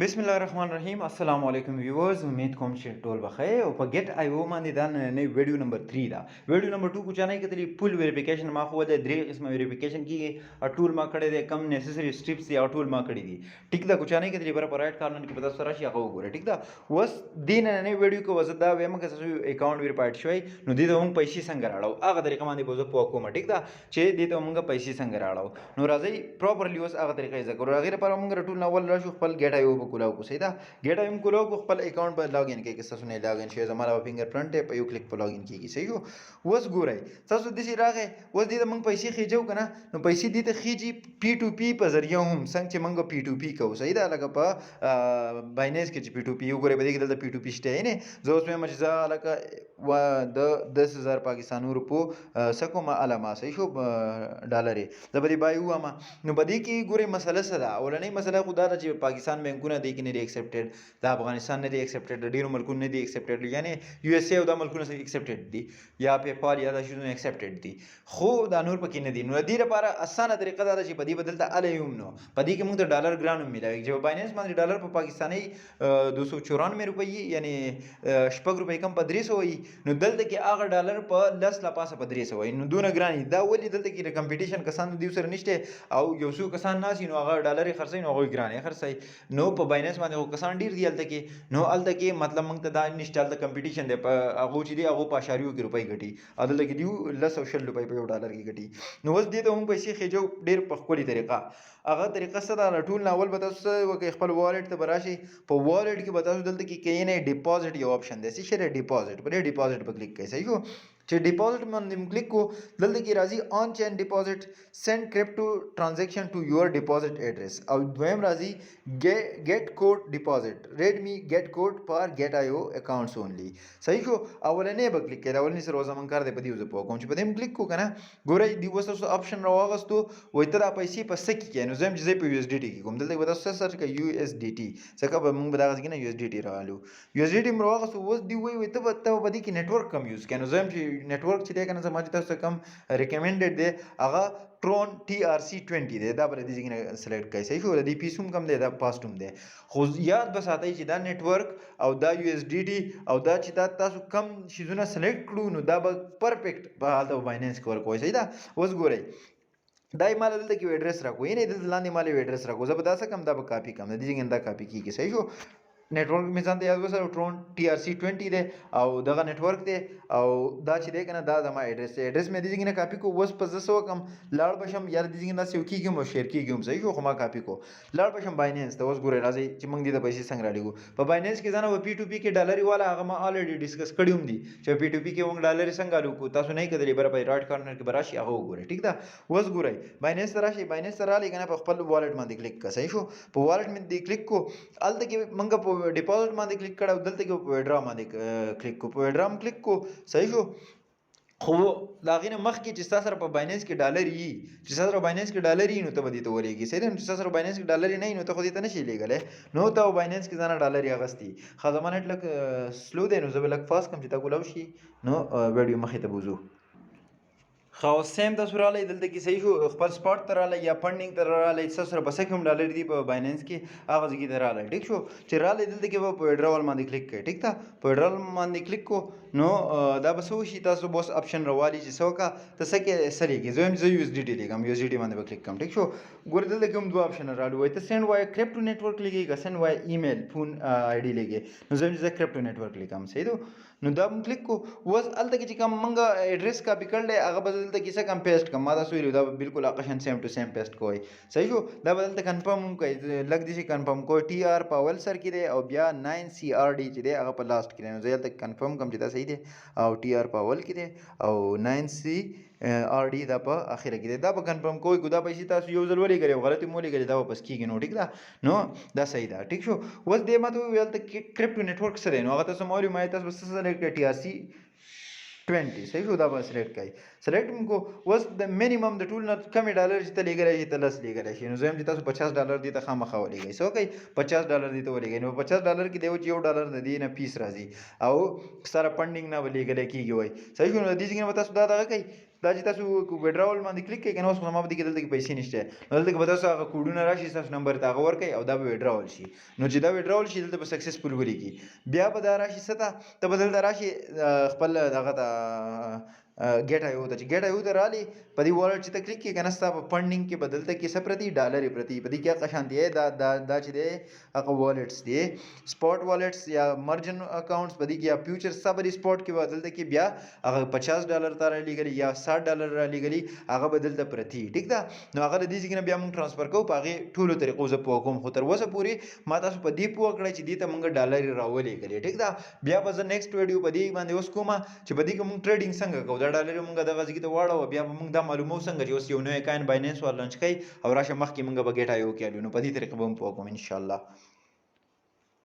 बिस्मिल्लाहिर्रहमानिर्रहीम अस्सलाम वालेकुम व्यूअर्स उम्मीद कोम چې ټول بخیر او په ګیټ آی او باندې دا نئی ویډیو نمبر 3 دا ویډیو نمبر 2 کو چانه کې تلی فل ویریفیکیشن ما خو د درې قسمه ویریفیکیشن کیږي ټول ما کړی دی کم نیسیسری سټیپس یا ټول ما کړی دي ټیک دا کو چانه کې تلی بر پرایټ کارنن کې پتا سره شي هغه وګوره ټیک دا وس دین نه ویډیو کو وزدا ویم که څه اکاونټ ویریفایډ شوی نو دې ته موږ پیسې څنګه راړو هغه طریقه باندې بوزو په کومه ټیک دا چې دې ته موږ پیسې څنګه راړو نو راځي پراپرلی اوس هغه طریقې ذکر هغه لپاره موږ ټول نو ول راشو خپل ګیټ آی او په کولاو کو سیدا गेट आइम को लोग खपल अकाउंट पर लॉगिन के किस्सा सुने लॉगिन शे हमारा फिंगरप्रिंट है पे यू क्लिक पर लॉगिन की सही हो वस गुराई तसो दिसी रागे वस दी मंग पैसे खींचो कना नो पैसे दी त खींची P2P पर जरिया हम संग चे मंग P2P को सही दा लगा प बाइनेंस के P2P यू करे बदी के P2P स्टे है ने जो उसमें मजा लगा व 10,000 पाकिस्तानी रुपयो सको मा अलमा सही हो डॉलर है जबरी बाई हुआ मा नो बदी की गुरे मसला सदा और नहीं मसला खुदा च पाकिस्तान बैंकों दे कि नहीं एक्सेप्टेड दा अफगानिस्तान ने दी एक्सेप्टेड डीरो मुल्कों ने दी एक्सेप्टेड यानी यूएसए दा मुल्कों ने एक्सेप्टेड दी या पेपाल या दा शुरू एक्सेप्टेड दी खो दा नूर पकी ने दी नो दी रे पारा आसान तरीका दा ची पदी बदलता अलयुम नो पदी के मुंग डॉलर ग्राम मिला जब बाइनेंस मान डॉलर पर पाकिस्तानी 294 रुपये यानी शपग रुपये कम 300 हुई नो दलते कि आगर डॉलर पर 10 ला पास 300 हुई नो दूना ग्रानी दा वली दलते कि कंपटीशन कसान दिवसर निष्ठे او یو څو کسان ناسي نو هغه ډالر خرڅي نو هغه ګرانه خرڅي نو په بایننس باندې هغه کسان ډیر دی الته کې نو الته کې مطلب موږ ته دا نشته الته کمپټیشن دی هغه چې دی هغه په اشاریو کې روپۍ ګټي عدالت کې دی ل سوشل روپۍ په ډالر کې ګټي نو وس دې ته هم پیسې خېجو ډیر په خپل طریقه هغه طریقه سره ټول ناول به تاسو وکي خپل والټ ته براشي په والټ کې به تاسو دلته کې کینې ډیپوزټ یو آپشن دی چې شری ډیپوزټ پر ډیپوزټ په کلیک کوي صحیح شو چې ډیپوزټ باندې کلیک کو دلته کې راځي آن چین ډیپوزټ سند کریپټو transaction to your deposit address और द्वयम राजी गेट कोड डिपॉजिट रेड me gate code for Gate IO accounts only सही को अवलने ब क्लिक केला अवलने से रोजा मन कर दे पदी उज पो कोम पदे क्लिक को कना गोरे दिवस ऑप्शन रवागस तो वइतरा पैसे पसकी के नो जम जे पे USDT की कोम दलते बता सर्च का USDT सका mun बदागस की ना USDT रालू USDT रवागस वस दी वइ वइता बता बदी की नेटवर्क कम यूज के नो जम नेटवर्क छिते कना समझता से कम रिकमेंडेड दे आगा ट्रोन TRC20 दे दा पर दी जिगने सेलेक्ट kai सही हो दी पीसुम कम दे दा पास्टुम दे खो याद बस आता ही दा नेटवर्क او دا USDT او دا چې دا تاسو کم شیزونه سلیکټ کړو نو دا به پرفیکټ په حالت بایننس کور کوی صحیح دا اوس ګورئ دای مال دلته کې ایڈریس راکو یې نه د لاندې مال ایڈریس راکو زه به دا څه کم دا به کاپی کم دي څنګه دا کاپی کیږي صحیح شو नेटवर्क में जानते याद वसर ट्रोन TRC20 दे और दगा नेटवर्क दे और दा छी दे कना दा जमा एड्रेस में दीजिए ना कॉपी को वस पजसो कम लाड़ बशम यार दीजिए ना सेव की गेम शेयर की गेम सही हो खमा कॉपी को लाड़ बशम बाइनेंस तो वस गुरे राजी चिमंग दी द पैसे संग राली को पर बाइनेंस के जाना वो P2P के डॉलर वाला आगमा ऑलरेडी डिस्कस कडियुम दी चे P2P के वंग डॉलर संग आलू को तासु नहीं कदली बरा पाई राइट कॉर्नर के बराशी आगो गुरे ठीक दा वस गुरे बाइनेंस तराशी बाइनेंस तराली कना पर खपल वॉलेट में क्लिक का सही हो पर वॉलेट में दी क्लिक को अल तक मंगा डिपॉजिट में क्लिक करा दलते के विड्रॉ में क्लिक को विड्रॉ में क्लिक को सही शो खो लागिन मख की जिस तरह पर बाइनेंस के डॉलर ही जिस तरह बाइनेंस के डॉलर ही नो तो बदी तो बोलेगी सही जिस तरह बाइनेंस के डॉलर ही नहीं नो तो खुद इतना नहीं लेगा ले नो तो बाइनेंस के जाना डॉलर या गस्ती खजमान लक स्लो दे नो जब लक फास्ट कम चिता गुलावशी नो वीडियो मखी तबुजू خو سیم د سوراله دلته کې صحیح شو خپل سپاٹ تراله یا فندینګ تراله سره بس کوم ډالر دی په بایننس کې هغه ځکه تراله ټیک شو چې راله دلته کې په ویډرول باندې کلیک کړئ ټیک تا په ویډرول باندې کلیک کو نو دا بس وشي تاسو بس آپشن روالي چې څوکا تاسو کې سړيږي زم زه USDT لیکم USDT باندې کلیک کوم ټیک شو ګور دلته کوم دوه آپشن رالو وای ته سند وای کریپټو نیټورک لګي سند وای ایمیل فون آی ډی لګي نو زم زه کریپټو نیټورک لیکم صحیح دو نو دا کلیک کو وس الته کې کوم منګه ایڈریس کاپی کړل هغه بدلته کې څه کم پیسټ کم ما دا سویل دا بالکل آقشن سیم ټو سیم پیسټ کوی صحیح شو دا بدلته کنفرم کوي لګ دي شي کنفرم کوی TR پاول سر کې دی او بیا 9CRD چې دی هغه په لاست کې نو زه تک کنفرم کوم چې دا صحیح دی او TR پاول کې دی او 9CRD دا په اخره کې دی دا په کنفرم کوی کو دا پیسې تاسو یو ځل ولې کړو غلطي مولې کړی دا واپس کیږي نو ټیک دا نو دا صحیح دا ټیک شو وس دې ماته ویل ته کریپټو نیټورک سره نو هغه تاسو معلومه تاسو بس سلیکټ TRC20 صحیح شو دا به سلیکټ کړئ سلیکټ کو وس د مینیمم د ټول نه کم ډالر چې ته لګی راشي ته لس لګی راشي نو زم چې تاسو 50 ډالر دی ته خامخا ولګی سو کوي 50 ډالر دی ته ولګی نو 50 ډالر کې دیو چې یو ډالر د دې نه پیس راځي او سره فندینګ نه ولګی کیږي وای صحیح شو نو د دې څنګه تاسو دا کوي دا چې تاسو وډراول باندې کلیک کوئ کنه اوس خو زما په دې کې دلته کې پیسې نشته نو دلته کې به تاسو هغه کوډونه راشي ستاسو نمبر ته هغه ورکوئ او دا به وډراول شي نو چې دا وډراول شي دلته به سکسسفل ولیکي بیا به دا راشي څه ته به دلته راشي خپل دغه ته ګیټ آی او ته چې ګیټ آی او ته رالي په دې والټ چې ته کلیک کړې کنه ستا په فنډینګ کې به دلته کې څه پرتي ډالر پرتي په دې کې هغه شان دی دا چې دی هغه والټس دی سپاټ والټس یا مرجن اکاونټس په دې کې یا فیوچر سبري سپاټ کې به دلته کې بیا هغه $50 ته رالیږلي یا $60 رالیږلي هغه به دلته پرتي ټیک ده نو هغه له دې ځای نه بیا موږ ټرانسفر کوو په هغې ټولو طریقو زه پوه کوم خو تر اوسه پورې ما تاسو په دې پوه کړی چې دې ته موږ ډالر راولېږلې ټیک ده بیا به زه نیکسټ ویډیو په دې باندې اوس کوم چې په دې کې موږ ټریډینګ څنګه کوو دا ډالر موږ دغه ځای ته واړو بیا به موږ دا معلومو څنګه چې اوس یو نوی کاین بایننس ور لانچ کوي او راشه مخکې موږ به ګیټ آی او کې الو نو په دې طریقه به هم پوه کوم انشاءالله